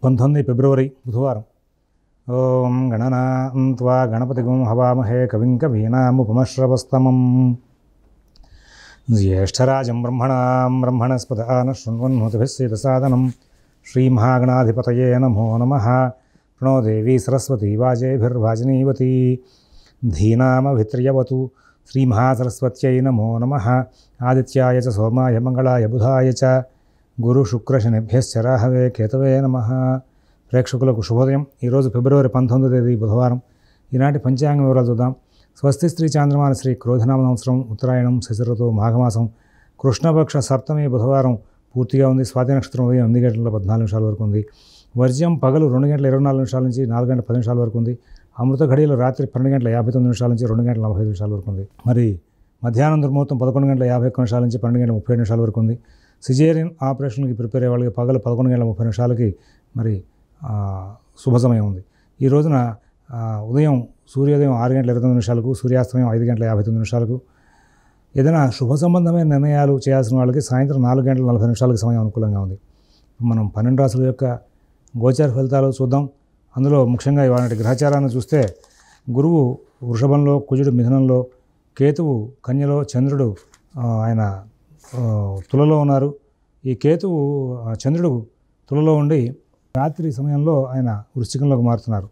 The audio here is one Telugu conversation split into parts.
19 ఫిబ్రవరి బుధవారం. ఓం గణనాం త్వా గణపతిగం హవామహే కవిం కవీనాముపమశ్రవస్తమం జ్యేష్ఠరాజం బ్రహ్మణస్పదాన శృణ్వన్మోతిభిస్సేదసాదనం శ్రీమహాగణాధిపతయే నమో నమః. ప్రణో దేవీ సరస్వతీ వాజేభిర్వాజినీవతి ధీనామభిత్ర్యవతు. శ్రీమహాసరస్వత్యై నమో నమః. ఆదిత్యాయ చ సోమాయ మంగళాయ బుధాయ చ గురు-శుక్ర-శనిభ్యశ్చ రాహవే కేతవే నమః. ప్రేక్షకులకు శుభోదయం. ఈరోజు ఫిబ్రవరి 19వ తేదీ బుధవారం. ఈనాటి పంచాంగ వివరాలు చూద్దాం. స్వస్తి శ్రీ చాంద్రమాన శ్రీ క్రోధనామ సంవత్సరం ఉత్తరాయణం శశిఋతువు మాఘమాసం కృష్ణపక్ష సప్తమి బుధవారం పూర్తిగా ఉంది. స్వాతి నక్షత్రం ఉదయం 8 గంటల 14 నిమిషాల వరకు ఉంది. వర్జ్యం పగలు 2 గంటల 24 నిమిషాల నుంచి 4 గంటల 10 నిమిషాల వరకు ఉంది. అమృత ఘడియలు రాత్రి 12 గంటల 59 నిమిషాల నుంచి 2 గంటల 45 నిమిషాల వరకు ఉంది. మరి మధ్యాహ్నం దుర్ముహూర్తం 11 గంటల 51 నిమిషాల నుంచి 12 గంటల 37 నిమిషాల వరకు ఉంది. సిజేరియన్ ఆపరేషన్కి ప్రిపేర్ అయ్యే వాళ్ళకి పగలు 11 గంటల 30 నిమిషాలకి మరి శుభ సమయం ఉంది. ఈ రోజున ఉదయం సూర్యోదయం 6 గంటల 29 నిమిషాలకు, సూర్యాస్తమయం 5 గంటల 59 నిమిషాలకు. ఏదైనా శుభ సంబంధమైన నిర్ణయాలు చేయాల్సిన వాళ్ళకి సాయంత్రం 4 గంటల 40 నిమిషాలకు సమయం అనుకూలంగా ఉంది. మనం 12 రాశుల యొక్క గోచార ఫలితాలు చూద్దాం. అందులో ముఖ్యంగా ఇవాళ గ్రహచారాన్ని చూస్తే గురువు వృషభంలో, కుజుడు మిథునంలో, కేతువు కన్యలో, చంద్రుడు ఆయన తులలో ఉన్నారు. ఈ కేతువు చంద్రుడు తులలో ఉండి రాత్రి సమయంలో ఆయన వృశ్చికంలోకి మారుతున్నారు.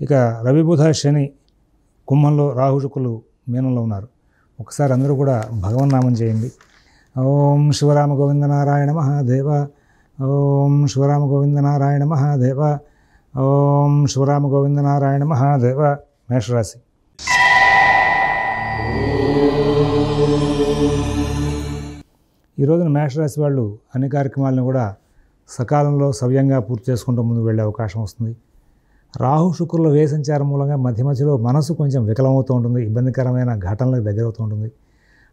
ఇక రవి బుధ శని కుంభంలో, రాహు శుక్రులు మీనంలో ఉన్నారు. ఒకసారి అందరూ కూడా భగవన్నామం చేయండి. ఓం శివరామ గోవింద నారాయణ మహాదేవ. ఓం శివరామ గోవింద నారాయణ మహాదేవ. ఓం శివరామ గోవింద నారాయణ మహాదేవ. మేషరాశి. ఈ రోజున మేషరాశి వాళ్ళు అన్ని కార్యక్రమాలను కూడా సకాలంలో సవ్యంగా పూర్తి చేసుకుంటూ ముందుకు వెళ్ళే అవకాశం వస్తుంది. రాహు శుక్రుల వ్యయ సంచారం మూలంగా మధ్య మధ్యలో మనసు కొంచెం వికలమవుతూ ఉంటుంది, ఇబ్బందికరమైన ఘటనలకు దగ్గరవుతూ ఉంటుంది.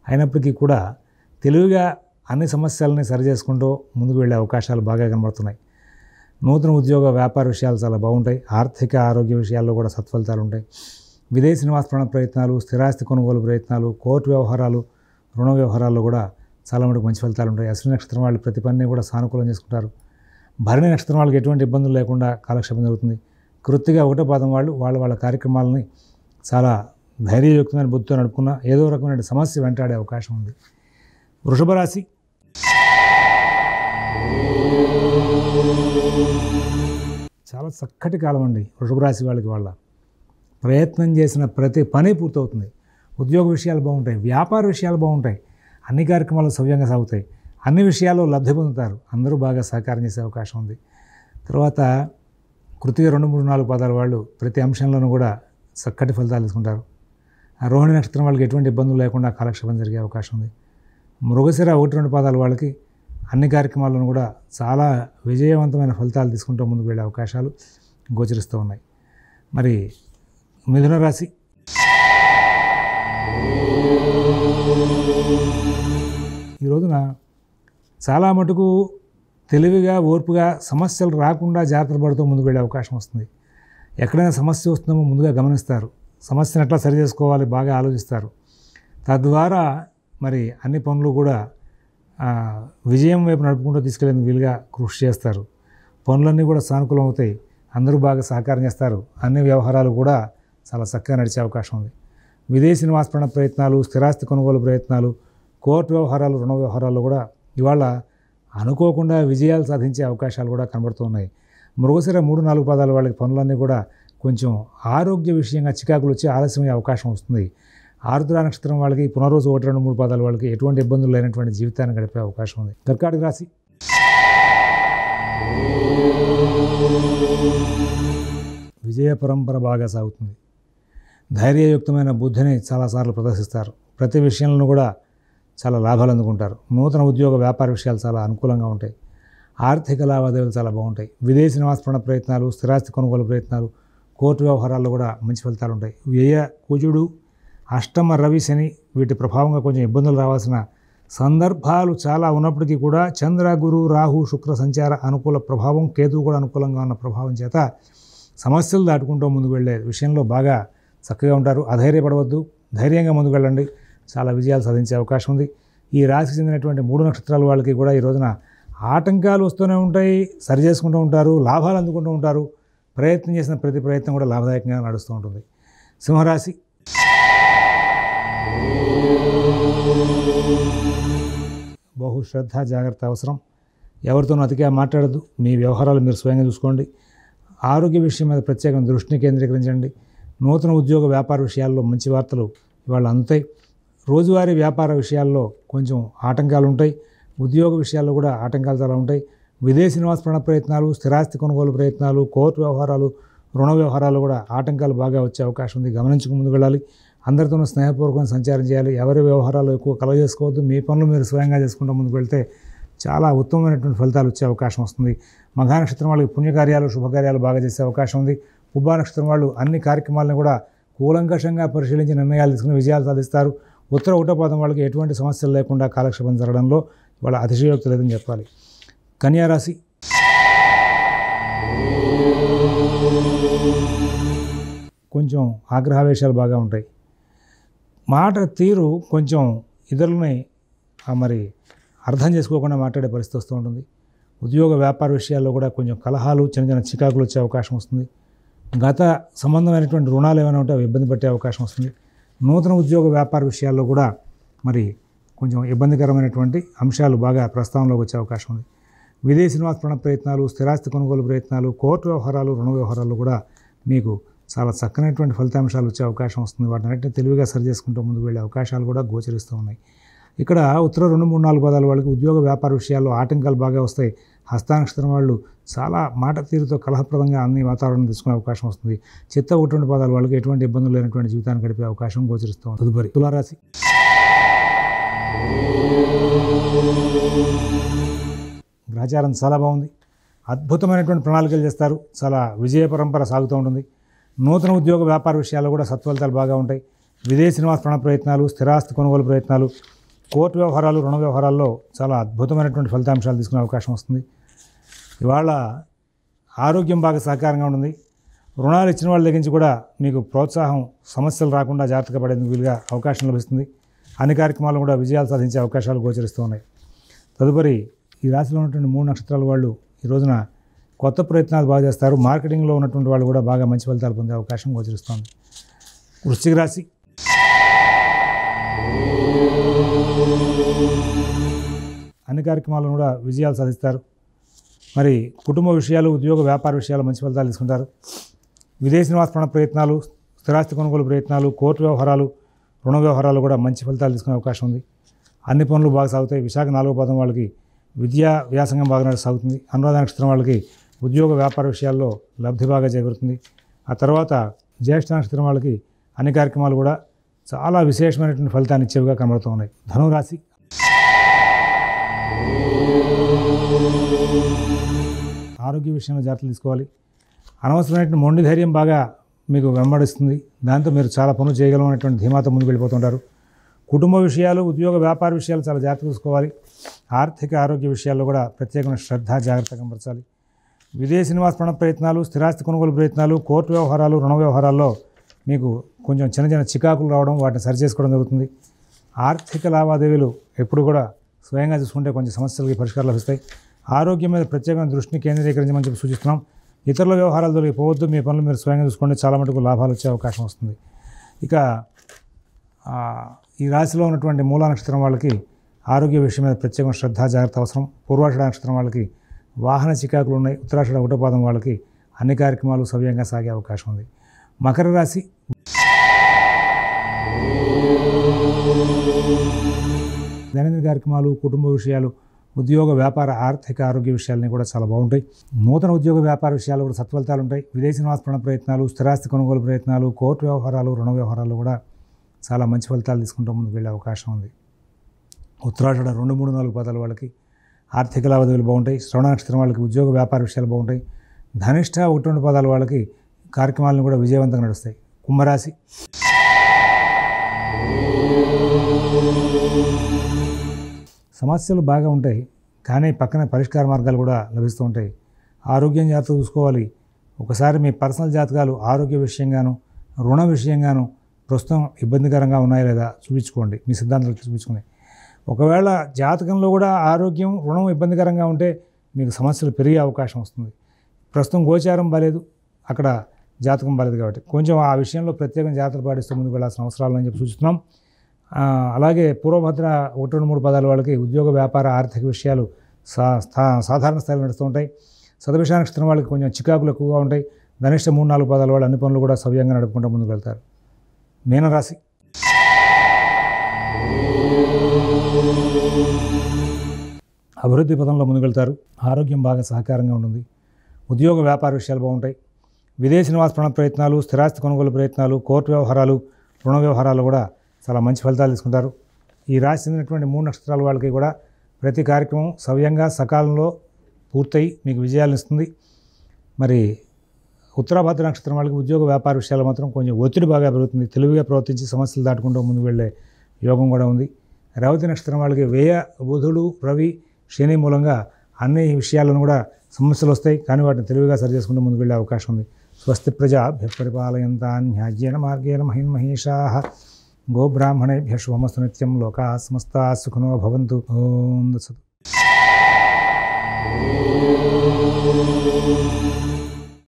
అయినప్పటికీ కూడా తెలివిగా అన్ని సమస్యలని సరిచేసుకుంటూ ముందుకు వెళ్ళే అవకాశాలు బాగా కనబడుతున్నాయి. నూతన ఉద్యోగ వ్యాపార విషయాలు చాలా బాగుంటాయి. ఆర్థిక ఆరోగ్య విషయాల్లో కూడా సత్ఫలితాలు ఉంటాయి. విదేశీ నివాస ప్రయత్నాలు, స్థిరాస్తి కొనుగోలు ప్రయత్నాలు, కోర్టు వ్యవహారాలు, రుణ వ్యవహారాల్లో కూడా చాలా మటుకు మంచి ఫలితాలు ఉంటాయి. అశ్విని నక్షత్రం వాళ్ళు ప్రతి పనిని కూడా సానుకూలం చేసుకుంటారు. భరణి నక్షత్రం వాళ్ళకి ఎటువంటి ఇబ్బందులు లేకుండా కాలక్షేపం జరుగుతుంది. కృత్తిగా 1వ పాదం వాళ్ళు వాళ్ళ కార్యక్రమాలని చాలా ధైర్యయుక్తమైన బుద్ధితో నడుపుకున్న ఏదో రకమైన సమస్య వెంటాడే అవకాశం ఉంది. వృషభ రాశి. చాలా చక్కటి కాలం అండి వృషభ రాశి వాళ్ళకి. వాళ్ళ ప్రయత్నం చేసిన ప్రతి పని పూర్తవుతుంది. ఉద్యోగ విషయాలు బాగుంటాయి, వ్యాపార విషయాలు బాగుంటాయి, అన్ని కార్యక్రమాలు సవ్యంగా సాగుతాయి, అన్ని విషయాల్లో లబ్ధి పొందుతారు. అందరూ బాగా సహకారం చేసే అవకాశం ఉంది. తర్వాత కృతిగా 2, 3, 4 పాదాల వాళ్ళు ప్రతి అంశంలోనూ కూడా చక్కటి ఫలితాలు తీసుకుంటారు. రోహిణి నక్షత్రం వాళ్ళకి ఎటువంటి ఇబ్బందులు లేకుండా కాలక్షేపం జరిగే అవకాశం ఉంది. మృగశిర 1, 2 పాదాల వాళ్ళకి అన్ని కార్యక్రమాలను కూడా చాలా విజయవంతమైన ఫలితాలు తీసుకుంటూ ముందుకు వెళ్ళే అవకాశాలు గోచరిస్తూ ఉన్నాయి. మరి మిథున రాశి. ఈ రోజున చాలా మటుకు తెలివిగా, ఓర్పుగా సమస్యలు రాకుండా జాగ్రత్త పడుతూ ముందుకు వెళ్ళే అవకాశం వస్తుంది. ఎక్కడైనా సమస్య వస్తుందో ముందుగా గమనిస్తారు. సమస్యను ఎట్లా సరి చేసుకోవాలి బాగా ఆలోచిస్తారు. తద్వారా మరి అన్ని పనులు కూడా విజయం వైపు నడుపుకుంటూ తీసుకెళ్లేందుకు వీలుగా కృషి చేస్తారు. పనులన్నీ కూడా సానుకూలం అవుతాయి. అందరూ బాగా సహకారం చేస్తారు. అన్ని వ్యవహారాలు కూడా చాలా చక్కగా నడిచే అవకాశం ఉంది. విదేశీ నివాస ప్రయత్నాలు, స్థిరాస్తి కొనుగోలు ప్రయత్నాలు, కోర్టు వ్యవహారాలు, రుణ వ్యవహారాల్లో కూడా ఇవాళ అనుకోకుండా విజయాలు సాధించే అవకాశాలు కూడా కనబడుతూ ఉన్నాయి. మృగశిర 3, 4 పాదాల వాళ్ళకి పనులన్నీ కూడా కొంచెం ఆరోగ్య విషయంగా చికాకులు వచ్చి ఆలస్యమయ్యే అవకాశం వస్తుంది. ఆరుద్ర నక్షత్రం వాళ్ళకి, పునర్రోజు 1, 2, 3 పాదాల వాళ్ళకి ఎటువంటి ఇబ్బందులు లేనటువంటి జీవితాన్ని గడిపే అవకాశం ఉంది. కర్కాటక రాశి. విజయ పరంపర బాగా సాగుతుంది. ధైర్యయుక్తమైన బుద్ధిని చాలాసార్లు ప్రదర్శిస్తారు. ప్రతి విషయంలో కూడా చాలా లాభాలు అందుకుంటారు. నూతన ఉద్యోగ వ్యాపార విషయాలు చాలా అనుకూలంగా ఉంటాయి. ఆర్థిక లావాదేవీలు చాలా బాగుంటాయి. విదేశీ నివాస ప్రయత్నాలు, స్థిరాస్తి కొనుగోలు ప్రయత్నాలు, కోర్టు వ్యవహారాల్లో కూడా మంచి ఫలితాలు ఉంటాయి. వ్యయ కుజుడు, అష్టమ రవి శని వీటి ప్రభావంగా కొంచెం ఇబ్బందులు రావాల్సిన సందర్భాలు చాలా ఉన్నప్పటికీ కూడా చంద్ర, గురు, రాహు, శుక్ర సంచార అనుకూల ప్రభావం, కేతువు కూడా అనుకూలంగా ఉన్న ప్రభావం చేత సమస్యలు దాటుకుంటూ ముందుకు వెళ్ళే విషయంలో బాగా చక్కగా ఉంటారు. అధైర్యపడవద్దు, ధైర్యంగా ముందుకు వెళ్ళండి. చాలా విజయాలు సాధించే అవకాశం ఉంది. ఈ రాశికి చెందినటువంటి 3 నక్షత్రాల వాళ్ళకి కూడా ఈ రోజున ఆటంకాలు వస్తూనే ఉంటాయి, సరి చేసుకుంటూ ఉంటారు, లాభాలు అందుకుంటూ ఉంటారు. ప్రయత్నం చేసిన ప్రతి ప్రయత్నం కూడా లాభదాయకంగా నడుస్తూ ఉంటుంది. సింహరాశి బహుశ్రద్ధ జాగ్రత్త అవసరం. ఎవరితోనూ అతిగా మాట్లాడద్దు. మీ వ్యవహారాలు మీరు స్వయంగా చూసుకోండి. ఆరోగ్య విషయం మీద ప్రత్యేకంగా దృష్టిని కేంద్రీకరించండి. నూతన ఉద్యోగ వ్యాపార విషయాల్లో మంచి వార్తలు ఇవాళ అందుతాయి. రోజువారీ వ్యాపార విషయాల్లో కొంచెం ఆటంకాలు ఉంటాయి. ఉద్యోగ విషయాల్లో కూడా ఆటంకాలు చాలా ఉంటాయి. విదేశీ నివాస ప్రయత్నాలు, స్థిరాస్తి కొనుగోలు ప్రయత్నాలు, కోర్టు వ్యవహారాలు, రుణ వ్యవహారాలు కూడా ఆటంకాలు బాగా వచ్చే అవకాశం ఉంది. గమనించుకు ముందుకు వెళ్ళాలి. అందరితోనూ స్నేహపూర్వకంగా సంచారం చేయాలి. ఎవరి వ్యవహారాలు ఎక్కువ కలవ చేసుకోవద్దు. మీ పనులు మీరు స్వయంగా చేసుకుంటూ ముందుకు వెళ్తే చాలా ఉత్తమమైనటువంటి ఫలితాలు వచ్చే అవకాశం వస్తుంది. మఘా నక్షత్రం వాళ్ళకి పుణ్యకార్యాలు, శుభకార్యాలు బాగా చేసే అవకాశం ఉంది. పుబ్బా నక్షత్రం వాళ్ళు అన్ని కార్యక్రమాలను కూడా కూలంకషంగా పరిశీలించి నిర్ణయాలు తీసుకుని విజయాలు సాధిస్తారు. ఉత్తర ఒకటో పాదం వాళ్ళకి ఎటువంటి సమస్యలు లేకుండా కాలక్షేపం జరగడంలో వాళ్ళ అతిశయోక్తి లేదని చెప్పాలి. కన్యారాశి కొంచెం ఆగ్రహావేశాలు బాగా ఉంటాయి. మాట తీరు కొంచెం ఇతరులని మరి అర్థం చేసుకోకుండా మాట్లాడే పరిస్థితి వస్తూ ఉంటుంది. ఉద్యోగ వ్యాపార విషయాల్లో కూడా కొంచెం కలహాలు, చిన్న చిన్న చికాకులు వచ్చే అవకాశం వస్తుంది. గత సంబంధమైనటువంటి రుణాలు ఏమైనా ఉంటే అవి ఇబ్బంది పట్టే అవకాశం వస్తుంది. నూతన ఉద్యోగ వ్యాపార విషయాల్లో కూడా మరి కొంచెం ఇబ్బందికరమైనటువంటి అంశాలు బాగా ప్రస్తావనలోకి వచ్చే అవకాశం ఉంది. విదేశీ నివాస ప్రయత్నాలు, స్థిరాస్తి కొనుగోలు ప్రయత్నాలు, కోర్టు వ్యవహారాలు, రుణ వ్యవహారాలు కూడా మీకు చాలా చక్కనటువంటి ఫలితాంశాలు వచ్చే అవకాశం వస్తుంది. వాటిని అన్నింటినీ తెలివిగా సరి చేసుకుంటూ ముందుకు వెళ్ళే అవకాశాలు కూడా గోచరిస్తూ ఉన్నాయి. ఇక్కడ ఉత్తర 2, 3, 4 పాదాల వాళ్ళకి ఉద్యోగ వ్యాపార విషయాల్లో ఆటంకాలు బాగా వస్తాయి. హస్తానక్షత్రం వాళ్ళు చాలా మాట తీరుతో కలహప్రదంగా అన్ని వాతావరణం తీసుకునే అవకాశం వస్తుంది. చిత్త 1, 2 పాదాల వాళ్ళకి ఎటువంటి ఇబ్బందులు లేనటువంటి జీవితాన్ని గడిపే అవకాశం గోచరిస్తూ ఉంది. తదుపరి తులారాశి గ్రహచారం చాలా బాగుంది. అద్భుతమైనటువంటి ప్రణాళికలు చేస్తారు. చాలా విజయ పరంపర సాగుతూ ఉంటుంది. నూతన ఉద్యోగ వ్యాపార విషయాల్లో కూడా సత్ఫలితాలు బాగా ఉంటాయి. విదేశీ నివాస ప్రయత్నాలు, స్థిరాస్తి కొనుగోలు ప్రయత్నాలు, కోర్టు వ్యవహారాలు, రుణ వ్యవహారాల్లో చాలా అద్భుతమైనటువంటి ఫలితాంశాలు తీసుకునే అవకాశం వస్తుంది. ఇవాళ ఆరోగ్యం బాగా సహకారంగా ఉంటుంది. రుణాలు ఇచ్చిన వాళ్ళ దగ్గర నుంచి కూడా మీకు ప్రోత్సాహం, సమస్యలు రాకుండా జాగ్రత్తగా పడేందుకు వీలుగా అవకాశం లభిస్తుంది. అన్ని కార్యక్రమాలు కూడా విజయాలు సాధించే అవకాశాలు గోచరిస్తూ ఉన్నాయి. తదుపరి ఈ రాశిలో ఉన్నటువంటి 3 నక్షత్రాల వాళ్ళు ఈ రోజున కొత్త ప్రయత్నాలు బాగా చేస్తారు. మార్కెటింగ్లో ఉన్నటువంటి వాళ్ళు కూడా బాగా మంచి ఫలితాలు పొందే అవకాశం గోచరిస్తుంది. వృశ్చిక రాశి అన్ని కార్యక్రమాలను కూడా విజయాలు సాధిస్తారు. మరి కుటుంబ విషయాలు, ఉద్యోగ వ్యాపార విషయాలు మంచి ఫలితాలు తీసుకుంటారు. విదేశీ నివాస ప్రయత్నాలు, స్థిరాస్తి కొనుగోలు ప్రయత్నాలు, కోర్టు వ్యవహారాలు, రుణ వ్యవహారాలు కూడా మంచి ఫలితాలు తీసుకునే అవకాశం ఉంది. అన్ని పనులు బాగా సాగుతాయి. విశాఖ 4వ పాదం వాళ్ళకి విద్యా వ్యాసంగం బాగా సాగుతుంది. అనురాధ నక్షత్రం వాళ్ళకి ఉద్యోగ వ్యాపార విషయాల్లో లబ్ధి బాగా చేకూరుతుంది. ఆ తర్వాత జ్యేష్ఠ నక్షత్రం వాళ్ళకి అన్ని కార్యక్రమాలు కూడా చాలా విశేషమైనటువంటి ఫలితాన్ని ఇచ్చేవిగా కనబడుతూ ఉన్నాయి. ధనురాశి ఆరోగ్య విషయంలో జాగ్రత్తలు తీసుకోవాలి. అనవసరమైనటువంటి మొండి ధైర్యం బాగా మీకు వెంబడిస్తుంది. దాంతో మీరు చాలా పనులు చేయగలమనేటువంటి ధీమాతో ముందుకు వెళ్ళిపోతుంటారు. కుటుంబ విషయాలు, ఉద్యోగ వ్యాపార విషయాలు చాలా జాగ్రత్త చూసుకోవాలి. ఆర్థిక ఆరోగ్య విషయాల్లో కూడా ప్రత్యేకమైన శ్రద్ధ, జాగ్రత్త కనబరచాలి. విదేశీ నివాస ప్రయత్నాలు, స్థిరాస్తి కొనుగోలు ప్రయత్నాలు, కోర్టు వ్యవహారాలు, రుణ వ్యవహారాల్లో మీకు కొంచెం చిన్న చిన్న చికాకులు రావడం, వాటిని సరిచేసుకోవడం జరుగుతుంది. ఆర్థిక లావాదేవీలు ఎప్పుడు కూడా స్వయంగా చూసుకుంటే కొంచెం సమస్యలకి పరిష్కారాలు లభిస్తాయి. ఆరోగ్యం మీద ప్రత్యేకమైన దృష్టిని కేంద్రీకరించమని చెప్పి సూచిస్తున్నాం. ఇతరుల వ్యవహారాలు దొరికి పోవద్దు. మీ పనులు మీరు స్వయంగా చూసుకోండి. చాలా మటుకు లాభాలు వచ్చే అవకాశం వస్తుంది. ఇక ఈ రాశిలో ఉన్నటువంటి మూలా నక్షత్రం వాళ్ళకి ఆరోగ్య విషయం మీద ప్రత్యేకమైన శ్రద్ధ, జాగ్రత్త అవసరం. పూర్వాషాఢ నక్షత్రం వాళ్ళకి వాహన చికాకులు ఉన్నాయి. ఉత్తరాషాఢ 1వ పాదం వాళ్ళకి అన్ని కార్యక్రమాలు సవ్యంగా సాగే అవకాశం ఉంది. మకర రాశి దైనందిన కార్యక్రమాలు, కుటుంబ విషయాలు, ఉద్యోగ వ్యాపార ఆర్థిక ఆరోగ్య విషయాలని కూడా చాలా బాగుంటాయి. నూతన ఉద్యోగ వ్యాపార విషయాలు కూడా సత్ఫలితాలు ఉంటాయి. విదేశీ నివాస ప్రయత్నాలు, స్థిరాస్తి కొనుగోలు ప్రయత్నాలు, కోర్టు వ్యవహారాలు, రుణ వ్యవహారాలు కూడా చాలా మంచి ఫలితాలు తీసుకుంటూ ముందుకు వెళ్ళే అవకాశం ఉంది. ఉత్తరాషాఢ 2, 3, 4 పాదాల వాళ్ళకి ఆర్థిక లావాదేవీలు బాగుంటాయి. శ్రవణ నక్షత్రం వాళ్ళకి ఉద్యోగ వ్యాపార విషయాలు బాగుంటాయి. ధనిష్ట 1, 2 పాదాల వాళ్ళకి కార్యక్రమాలను కూడా విజయవంతంగా నడుస్తాయి. కుంభరాశి సమస్యలు బాగా ఉంటాయి, కానీ పక్కన పరిష్కార మార్గాలు కూడా లభిస్తూ ఉంటాయి. ఆరోగ్యం జాగ్రత్త చూసుకోవాలి. ఒకసారి మీ పర్సనల్ జాతకాలు ఆరోగ్య విషయంగాను, రుణ విషయంగాను ప్రస్తుతం ఇబ్బందికరంగా ఉన్నాయా లేదా చూపించుకోండి. మీ సిద్ధాంతాలు చూపించుకుని ఒకవేళ జాతకంలో కూడా ఆరోగ్యం రుణం ఇబ్బందికరంగా ఉంటే మీకు సమస్యలు పెరిగే అవకాశం వస్తుంది. ప్రస్తుతం గోచారం బాలేదు, అక్కడ జాతకం బాలేదు కాబట్టి కొంచెం ఆ విషయంలో ప్రత్యేకంగా జాగ్రత్తలు పాటిస్తూ ముందుకు వెళ్ళాల్సిన అవసరాలు అని చెప్పి సూచిస్తున్నాం. అలాగే పూర్వభద్ర 1, 2, 3 పదాల వాళ్ళకి ఉద్యోగ వ్యాపార ఆర్థిక విషయాలు సాధారణ స్థాయిలో నడుస్తూ ఉంటాయి. శతభిష నక్షత్రం వాళ్ళకి కొంచెం చికాకులు ఎక్కువగా ఉంటాయి. ధనిష్ట 3, 4 పదాల వాళ్ళు అన్ని పనులు కూడా సవ్యంగా నడుపుకుంటూ ముందుకు వెళ్తారు. మీనరాశి అభివృద్ధి పదంలో ముందుకెళ్తారు. ఆరోగ్యం బాగా సహకారంగా ఉంటుంది. ఉద్యోగ వ్యాపార విషయాలు బాగుంటాయి. విదేశీ నివాస ప్రయత్నాలు, స్థిరాస్తి కొనుగోలు ప్రయత్నాలు, కోర్టు వ్యవహారాలు, రుణ వ్యవహారాలు కూడా చాలా మంచి ఫలితాలు తీసుకుంటారు. ఈ రాశి చెందినటువంటి 3 నక్షత్రాల వాళ్ళకి కూడా ప్రతి కార్యక్రమం సవ్యంగా సకాలంలో పూర్తయి మీకు విజయాలను ఇస్తుంది. మరి ఉత్తరాభద్ర నక్షత్రం వాళ్ళకి ఉద్యోగ వ్యాపార విషయాలు మాత్రం కొంచెం ఒత్తిడి బాగా పెరుగుతుంది. తెలివిగా ప్రవర్తించి సమస్యలు దాటుకుంటూ ముందుకు వెళ్ళే యోగం కూడా ఉంది. రేవతి నక్షత్రం వాళ్ళకి వ్యయ, బుధుడు, రవి, శని మూలంగా అన్ని విషయాలను కూడా సమస్యలు వస్తాయి. కానీ వాటిని తెలివిగా సరి చేసుకుంటూ ముందుకు వెళ్ళే అవకాశం ఉంది. స్వస్తి ప్రజాభ్యః పరిపాలయంతాం న్యాయ్యేన మార్గేణ మహిన్మహేషాః గోబ్రాహ్మణేభ్యః శుభమస్తు నిత్యం. లోకాః సమస్తాః సుఖినో భవంతు. ఓం తత్సత్.